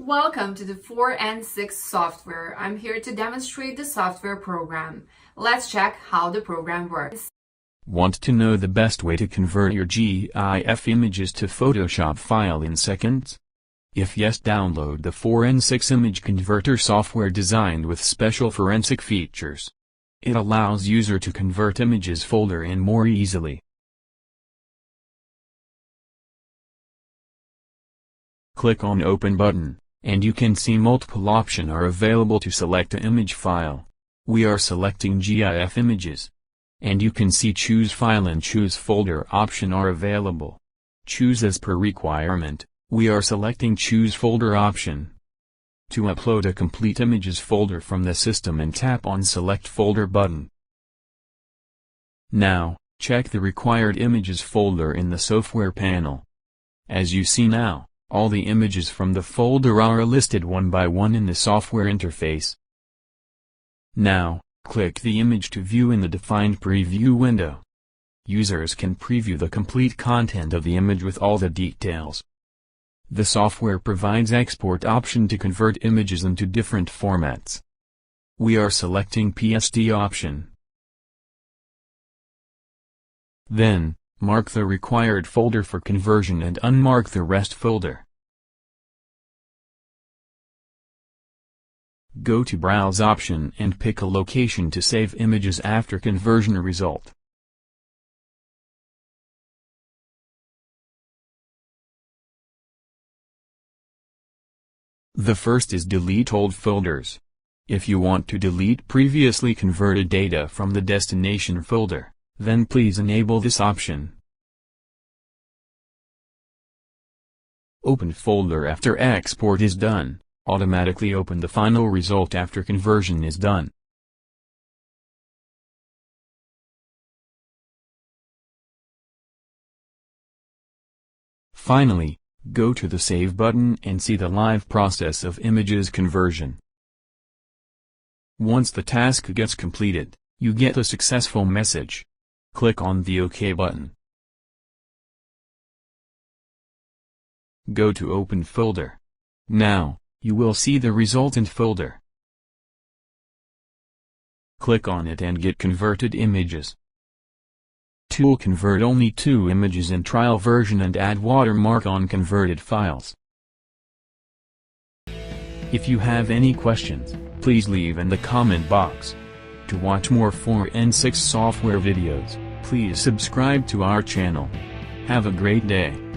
Welcome to the 4 and 6 software. I'm here to demonstrate the software program. Let's check how the program works. Want to know the best way to convert your GIF images to Photoshop file in seconds? If yes, download the 4 and 6 image converter software designed with special forensic features. It allows user to convert images folder in more easily. Click on Open button, and you can see multiple options are available to select an image file. We are selecting GIF images. And you can see Choose File and Choose Folder option are available. Choose as per requirement, we are selecting Choose Folder option. To upload a complete images folder from the system and tap on Select Folder button. Now, check the required images folder in the software panel. As you see now, all the images from the folder are listed one by one in the software interface. Now, click the image to view in the defined preview window. Users can preview the complete content of the image with all the details. The software provides export option to convert images into different formats. We are selecting PSD option. Then, mark the required folder for conversion and unmark the rest folder. Go to Browse option and pick a location to save images after conversion result. The first is Delete old folders. If you want to delete previously converted data from the destination folder, then please enable this option. Open folder after export is done. Automatically open the final result after conversion is done. Finally, go to the Save button and see the live process of images conversion. Once the task gets completed, you get a successful message. Click on the OK button. Go to Open folder. Now, you will see the resultant folder. Click on it and get converted images. Tool convert only 2 images in trial version and add watermark on converted files. If you have any questions, please leave in the comment box. To watch more 4 and 6 software videos, please subscribe to our channel. Have a great day.